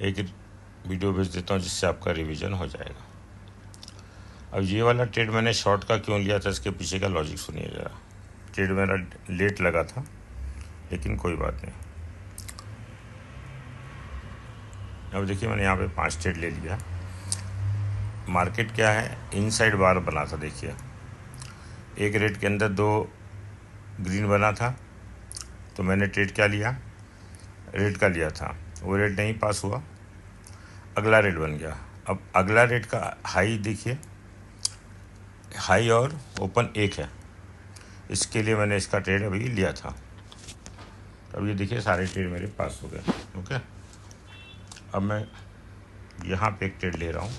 एक वीडियो भेज देता हूँ जिससे आपका रिवीजन हो जाएगा। अब ये वाला ट्रेड मैंने शॉर्ट का क्यों लिया था, इसके पीछे का लॉजिक सुनिए ज़रा। ट्रेड मेरा लेट लगा था, लेकिन कोई बात नहीं। अब देखिए मैंने यहाँ पे 5 ट्रेड ले लिया। मार्केट क्या है, इनसाइड बार बना था। देखिए एक रेड के अंदर 2 ग्रीन बना था, तो मैंने ट्रेड क्या लिया, रेड का लिया था। वो रेड नहीं पास हुआ, अगला रेड बन गया। अब अगला रेड का हाई देखिए, हाई और ओपन एक है, इसके लिए मैंने इसका ट्रेड अभी लिया था। अब ये देखिए सारे ट्रेड मेरे पास हो गए। ओके, अब मैं यहाँ पे एक ट्रेड ले रहा हूँ,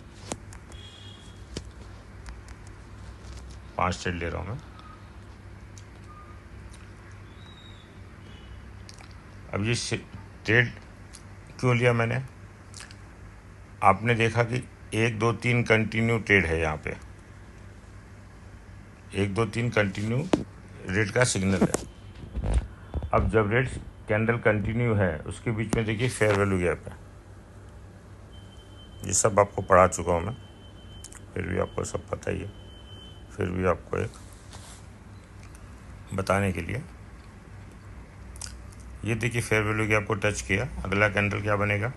5 ट्रेड ले रहा हूँ मैं। अब ये ट्रेड क्यों लिया मैंने, आपने देखा कि 1 2 3 कंटिन्यू ट्रेड है यहाँ पे, 1 2 3 कंटिन्यू रेड का सिग्नल है। अब जब रेड कैंडल कंटिन्यू है, उसके बीच में देखिए फेयर वैल्यू गैप है। ये सब आपको पढ़ा चुका हूँ मैं, फिर भी आपको सब पता ही है, फिर भी आपको एक बताने के लिए। ये देखिए फेयर वैल्यू गैप को टच किया, अगला कैंडल क्या बनेगा,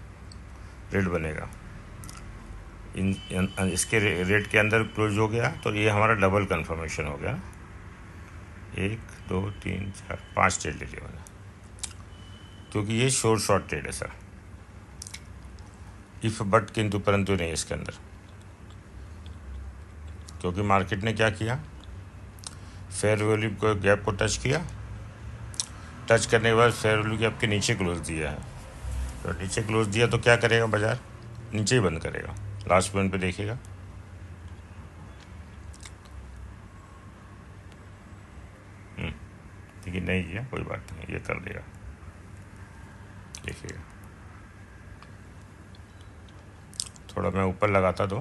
रेड बनेगा। इसके रेट के अंदर क्लोज हो गया, तो ये हमारा डबल कंफर्मेशन हो गया। 1 2 3 4 5 ट्रेड ले लिया मैंने, क्योंकि ये शॉर्ट ट्रेड है सर। इफ बट किंतु परंतु नहीं इसके अंदर, क्योंकि मार्केट ने क्या किया, फेयर वैल्यू को गैप को टच किया, टच करने के बाद फेयर वैल्यू गैप के नीचे क्लोज दिया है। तो नीचे क्लोज दिया तो क्या करेगा, बाजार नीचे ही बंद करेगा, लास्ट पॉइंट पे देखेगा। लेकिन नहीं किया, कोई बात नहीं, ये कर देगा, देखिएगा। थोड़ा मैं ऊपर लगाता तो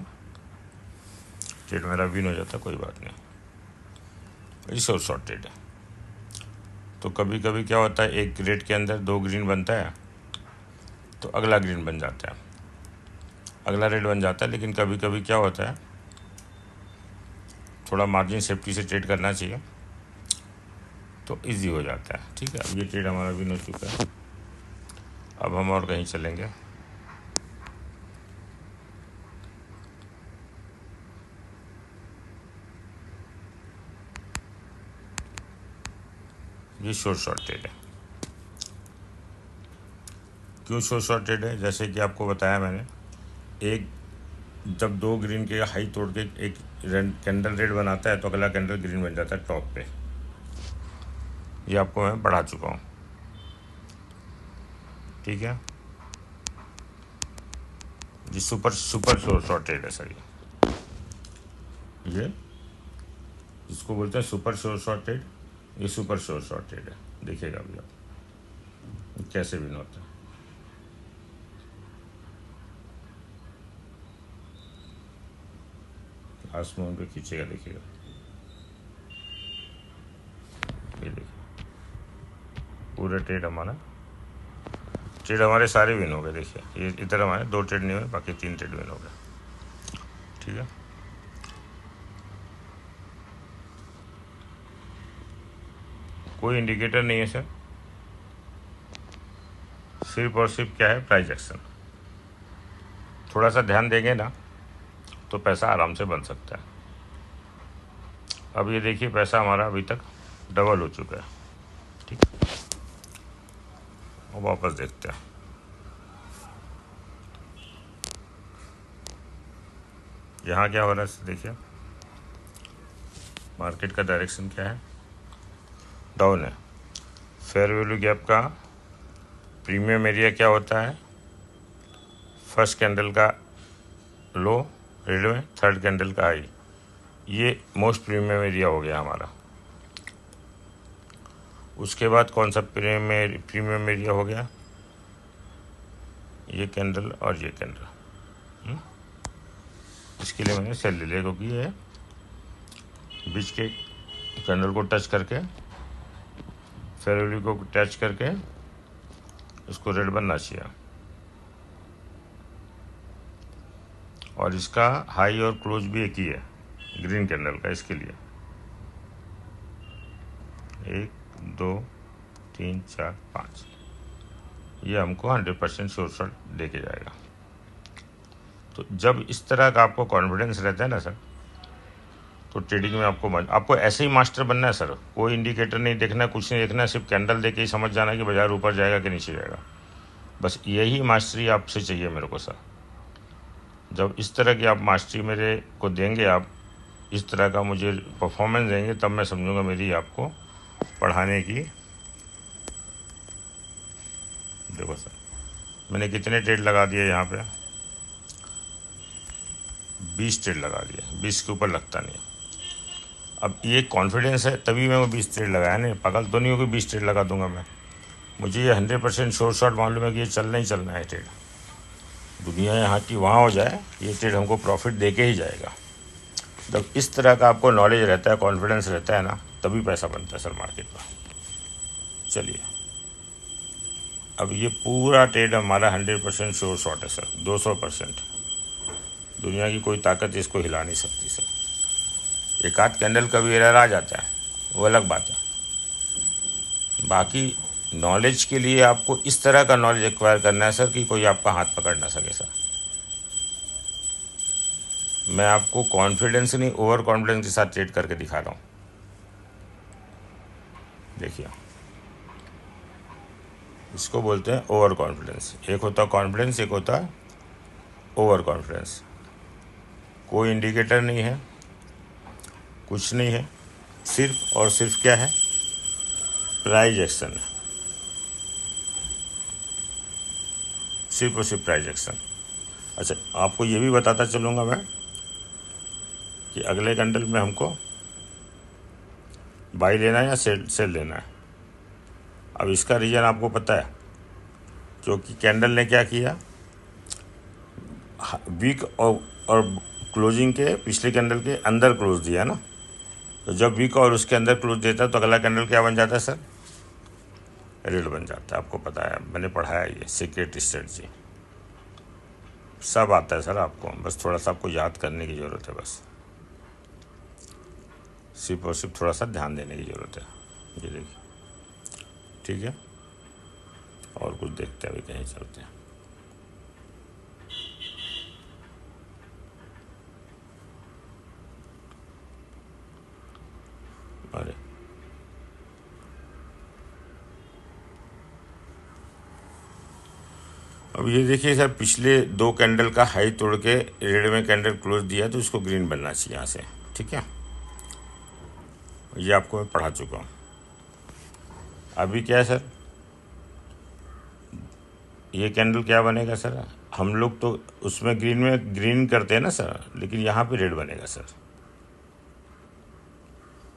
ट्रेड मेरा विन हो जाता, कोई बात नहीं। ये शॉर्ट ट्रेड है। तो कभी कभी क्या होता है, एक रेड के अंदर 2 ग्रीन बनता है, तो अगला ग्रीन बन जाता है, अगला रेड बन जाता है। लेकिन कभी कभी क्या होता है, थोड़ा मार्जिन सेफ्टी से ट्रेड करना चाहिए, तो इजी हो जाता है। ठीक है, अब ये ट्रेड हमारा विन हो चुका है। अब हम और कहीं चलेंगे। ये शॉर्ट ट्रेड है। क्यों शॉर्ट ट्रेड है, जैसे कि आपको बताया मैंने, एक जब 2 ग्रीन के हाई तोड़ के एक कैंडल रेड बनाता है, तो अगला कैंडल ग्रीन बन जाता है टॉप पे। ये आपको मैं पढ़ा चुका हूँ। ठीक है, ये सुपर शॉर्ट ट्रेड है सर। ये इसको बोलते हैं सुपर शॉर्ट ट्रेड, ये सुपर शॉर्ट ट्रेड है। देखिएगा अभी आप कैसे विन होता है। लास्ट मोमेंट पे खींचेगा, देखिएगा, ये देखिए पूरा ट्रेड हमारे सारे विन हो गए। देखिए ये इधर हमारे 2 ट्रेड नहीं हुए, बाकी 3 ट्रेड विन हो गए। ठीक है, कोई इंडिकेटर नहीं है सर, सिर्फ और सिर्फ क्या है, प्राइस एक्शन। थोड़ा सा ध्यान देंगे ना, तो पैसा आराम से बन सकता है। अब ये देखिए पैसा हमारा अभी तक डबल हो चुका है। ठीक, और वापस देखते हैं। यहाँ क्या हो रहा है देखिए, मार्केट का डायरेक्शन क्या है, डाउन है। फेयर वैल्यू गैप का प्रीमियम एरिया क्या होता है, फर्स्ट कैंडल का लो रेड में, थर्ड कैंडल का हाई, ये मोस्ट प्रीमियम एरिया हो गया हमारा। उसके बाद कौन सा प्रीमियम एरिया हो गया, ये कैंडल और ये कैंडल। इसके लिए मैंने सेल ले लिया, क्योंकि ये बीच के कैंडल को टच करके, फेयर वैल्यू को टच करके इसको रेड बनना चाहिए। और इसका हाई और क्लोज भी एक ही है ग्रीन कैंडल का। इसके लिए 1 2 3 4 5 ये हमको 100% शॉर्ट दे के जाएगा। तो जब इस तरह का आपको कॉन्फिडेंस रहता है ना सर, तो ट्रेडिंग में आपको ऐसे ही मास्टर बनना है सर। कोई इंडिकेटर नहीं देखना, कुछ नहीं देखना, सिर्फ कैंडल देके ही समझ जाना कि बाजार ऊपर जाएगा कि नीचे जाएगा। बस यही मास्टरी आपसे चाहिए मेरे को सर। जब इस तरह की आप मास्टरी मेरे को देंगे, आप इस तरह का मुझे परफॉर्मेंस देंगे, तब मैं समझूंगा मेरी आपको पढ़ाने की। देखो सर, मैंने कितने ट्रेड लगा दिए यहाँ पे, 20 ट्रेड लगा दिए। 20 के ऊपर लगता नहीं। अब ये कॉन्फिडेंस है तभी मैं वो 20 ट्रेड लगाया। नहीं, पागल तो नहीं हो कि 20 ट्रेड लगा दूंगा मैं। मुझे ये 100% शॉर्ट मालूम है कि ये चलना ही चलना है ट्रेड। दुनिया यहाँ की वहाँ हो जाए, ये ट्रेड हमको प्रॉफिट दे के ही जाएगा। जब इस तरह का आपको नॉलेज रहता है, कॉन्फिडेंस रहता है ना, तभी पैसा बनता है सर मार्केट में। चलिए, अब ये पूरा ट्रेड हमारा 100% श्योर शॉर्ट है सर, 200%। दुनिया की कोई ताकत इसको हिला नहीं सकती सर। एक आध कैंडल का भी एरर आ जाता है, वो अलग बात है। बाकी नॉलेज के लिए आपको इस तरह का नॉलेज एक्वायर करना है सर कि कोई आपका हाथ पकड़ ना सके सर। मैं आपको कॉन्फिडेंस नहीं, ओवर कॉन्फिडेंस के साथ ट्रेड करके दिखा रहा हूँ। देखिए, इसको बोलते हैं ओवर कॉन्फिडेंस। एक होता है कॉन्फिडेंस, एक होता है ओवर कॉन्फिडेंस। कोई इंडिकेटर नहीं है, कुछ नहीं है, सिर्फ और सिर्फ क्या है, प्राइस एक्शन है। सिर्फ और सिर्फ प्राइस एक्शन। अच्छा, आपको ये भी बताता चलूँगा मैं कि अगले कैंडल में हमको बाई लेना है या सेल लेना है। अब इसका रीज़न आपको पता है, क्योंकि कैंडल ने क्या किया, वीक और क्लोजिंग के पिछले कैंडल के अंदर क्लोज दिया ना। तो जब वीक और उसके अंदर क्लोज देता है तो अगला कैंडल क्या बन जाता है सर, रेड बन जाता है। आपको पता है, मैंने पढ़ाया ये सीक्रेट स्ट्रेटजी, सब आता है सर आपको। बस थोड़ा सा आपको याद करने की ज़रूरत है, बस सिर्फ और सिर्फ थोड़ा सा ध्यान देने की ज़रूरत है। ये देखिए, ठीक है। और कुछ देखते हैं, अभी कहीं चलते हैं। अरे अब ये देखिए सर, पिछले 2 कैंडल का हाई तोड़ के रेड में कैंडल क्लोज दिया, तो इसको ग्रीन बनना चाहिए यहाँ से, ठीक है। ये आपको मैं पढ़ा चुका हूँ। अभी क्या है सर, ये कैंडल क्या बनेगा सर, हम लोग तो उसमें ग्रीन करते हैं ना सर, लेकिन यहाँ पे रेड बनेगा सर।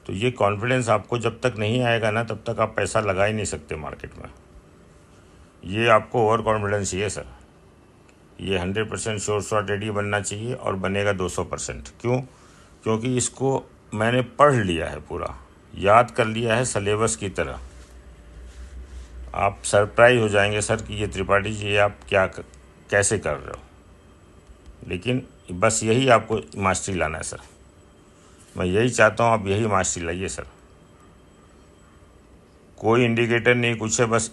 तो ये कॉन्फिडेंस आपको जब तक नहीं आएगा ना, तब तक आप पैसा लगा ही नहीं सकते मार्केट में। ये आपको ओवर कॉन्फिडेंस चाहिए सर। ये 100% शॉर्ट रेडी बनना चाहिए, और बनेगा 200%। क्यों? क्योंकि इसको मैंने पढ़ लिया है, पूरा याद कर लिया है सिलेबस की तरह। आप सरप्राइज हो जाएंगे सर कि ये त्रिपाठी जी आप कैसे कर रहे हो। लेकिन बस यही आपको मास्टरी लाना है सर। मैं यही चाहता हूँ, आप यही मास्टरी लाइए सर। कोई इंडिकेटर नहीं, कुछ है, बस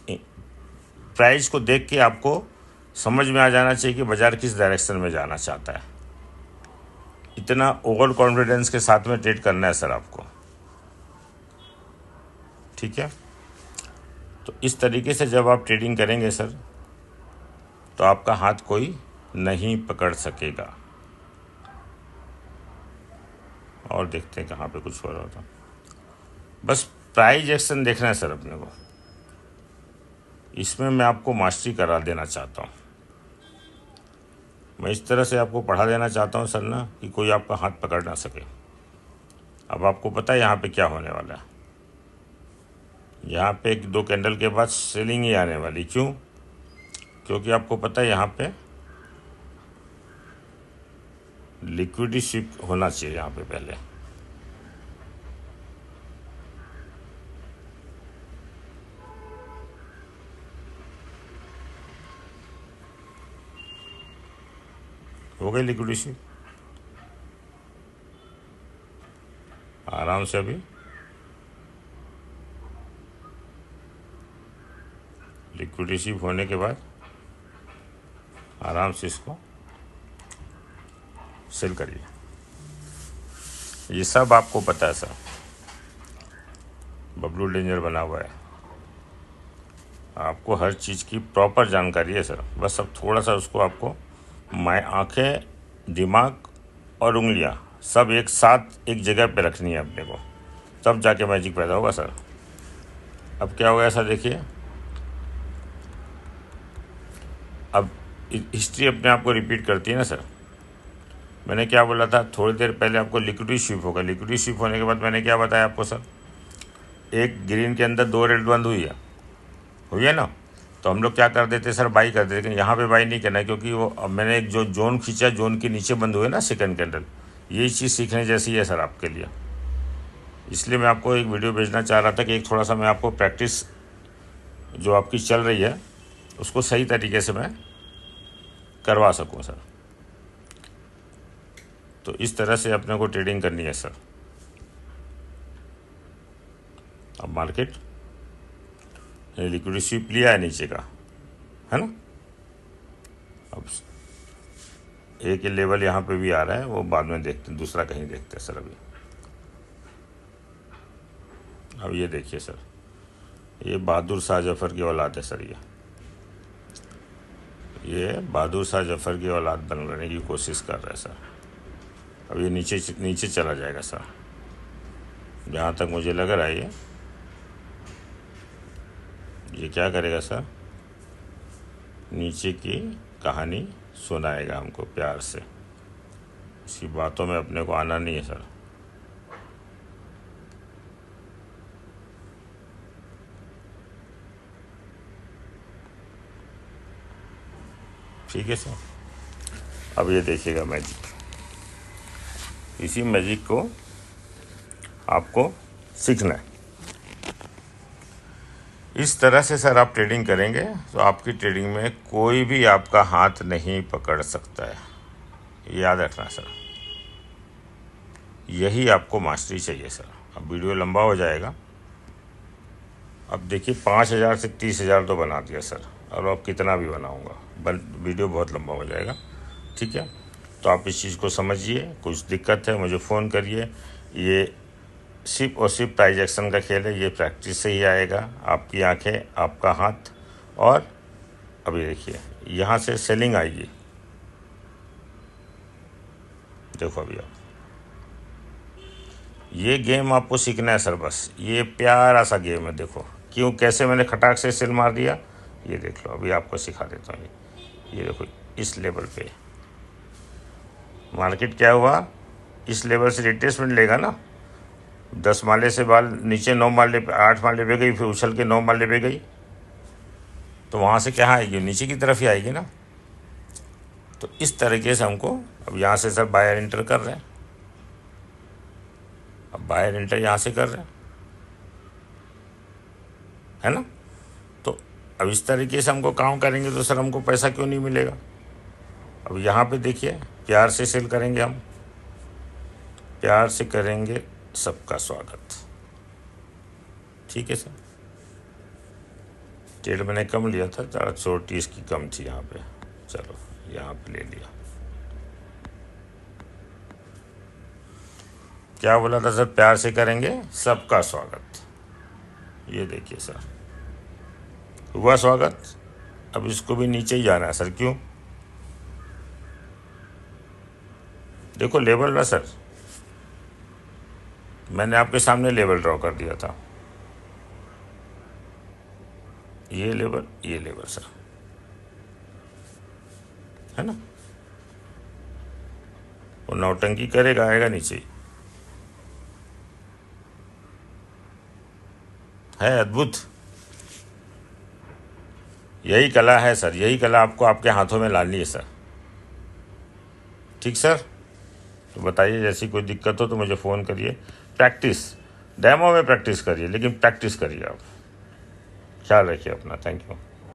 प्राइस को देख के आपको समझ में आ जाना चाहिए कि बाजार किस डायरेक्शन में जाना चाहता है। इतना ओवर कॉन्फिडेंस के साथ में ट्रेड करना है सर आपको, ठीक है। तो इस तरीके से जब आप ट्रेडिंग करेंगे सर, तो आपका हाथ कोई नहीं पकड़ सकेगा। और देखते हैं कहाँ पे कुछ हो रहा था। बस प्राइस एक्शन देखना है सर अपने को। इसमें मैं आपको मास्टरी करा देना चाहता हूँ। मैं इस तरह से आपको पढ़ा देना चाहता हूँ सर ना, कि कोई आपका हाथ पकड़ ना सके। अब आपको पता है यहाँ पे क्या होने वाला है। यहाँ पे 1-2 कैंडल के बाद सेलिंग ही आने वाली। क्यों? क्योंकि आपको पता है यहाँ पे लिक्विडिटी शिफ्ट होना चाहिए यहाँ पे पहले। हो गई लिक्विडिटी आराम से। अभी लिक्विडिटी होने के बाद आराम से इसको सेल करिए। ये सब आपको पता है सर, बबलू डेंजर बना हुआ है, आपको हर चीज़ की प्रॉपर जानकारी है सर। बस अब थोड़ा सा उसको आपको आंखें, दिमाग और उंगलियां सब एक साथ एक जगह पे रखनी है अपने को, तब जाके मैजिक पैदा होगा सर। अब क्या होगा सर, देखिए अब हिस्ट्री अपने आप को रिपीट करती है ना सर। मैंने क्या बोला था थोड़ी देर पहले आपको, लिक्विडिटी शिफ्ट होगा। लिक्विडिटी शिफ्ट होने के बाद मैंने क्या बताया आपको सर, एक ग्रीन के अंदर 2 रेड बंद हुई है ना, तो हम लोग क्या कर देते सर, बाई कर देते। लेकिन यहाँ पे बाई नहीं करना है, क्योंकि वो अब मैंने एक जो जोन खींचा, जोन के नीचे बंद हुए ना सेकंड कैंडल, यही चीज़ सीखने जैसी है सर आपके लिए। इसलिए मैं आपको एक वीडियो भेजना चाह रहा था कि एक थोड़ा सा मैं आपको प्रैक्टिस जो आपकी चल रही है उसको सही तरीके से मैं करवा सकूँ सर। तो इस तरह से अपने को ट्रेडिंग करनी है सर। अब मार्केट लिक्विडिटी स्वीप लिया है नीचे का, है ना। अब एक लेवल यहाँ पे भी आ रहा है, वो बाद में देखते हैं, दूसरा कहीं देखते हैं सर। अब ये देखिए सर, ये बहादुर शाह जफर की औलाद है सर। ये बहादुर शाह जफर की औलाद बनने की कोशिश कर रहा है सर। अब ये नीचे चला जाएगा सर, जहाँ तक मुझे लग रहा है। ये क्या करेगा सर, नीचे की कहानी सुनाएगा हमको प्यार से। इसकी बातों में अपने को आना नहीं है सर। ठीक है सर। अब ये देखिएगा मैजिक, इसी मैजिक को आपको सीखना है। इस तरह से सर आप ट्रेडिंग करेंगे तो आपकी ट्रेडिंग में कोई भी आपका हाथ नहीं पकड़ सकता है, याद रखना सर। यही आपको मास्टरी चाहिए सर। अब वीडियो लंबा हो जाएगा। अब देखिए 5,000 से 30,000 तो बना दिया सर, और अब कितना भी बनाऊंगा, वीडियो बहुत लंबा हो जाएगा। ठीक है, तो आप इस चीज़ को समझिए। कुछ दिक्कत है मुझे फ़ोन करिए। ये सिर्फ और सिर्फ प्राइज एक्शन का खेल है, ये प्रैक्टिस से ही आएगा। आपकी आंखें, आपका हाथ। और अभी देखिए यहाँ से सेलिंग आएगी, देखो अभी आप, ये गेम आपको सीखना है सर। बस ये प्यारा सा गेम है, देखो क्यों कैसे मैंने खटाक से सेल मार दिया। ये देख लो, अभी आपको सिखा देता हूँ। ये देखो इस लेवल पे मार्केट क्या हुआ, इस लेवल से रिट्रेसमेंट लेगा ना। 10 माले से बाल नीचे 9 माले पे, 8 माले पे गई, फिर उछल के 9 माले पे गई, तो वहाँ से क्या आएगी, नीचे की तरफ ही आएगी ना। तो इस तरीके से हमको, अब यहाँ से सर बायर एंटर कर रहे हैं, अब बायर एंटर यहाँ से कर रहे हैं, है ना। तो अब इस तरीके से हमको काम करेंगे तो सर हमको पैसा क्यों नहीं मिलेगा। अब यहाँ पे देखिए, प्यार से सेल करेंगे हम, प्यार से करेंगे, सबका स्वागत। ठीक है सर। ट्रेड मैंने कम लिया था, ज़्यादा छोटी इसकी कम थी यहाँ पे, चलो यहाँ पे ले लिया। क्या बोला था सर, प्यार से करेंगे, सबका स्वागत। ये देखिए सर, हुआ स्वागत। अब इसको भी नीचे ही जाना है सर। क्यों, देखो लेवल ना सर, मैंने आपके सामने लेवल ड्रॉ कर दिया था। ये लेवल सर, है ना। वो नौटंकी करेगा, आएगा नीचे। है अद्भुत, यही कला है सर, यही कला आपको आपके हाथों में लानी है सर। ठीक सर, तो बताइए, जैसी कोई दिक्कत हो तो मुझे फ़ोन करिए। प्रैक्टिस, डेमो में प्रैक्टिस करिए, लेकिन प्रैक्टिस करिए आप। ख्याल रखिए अपना। Thank you.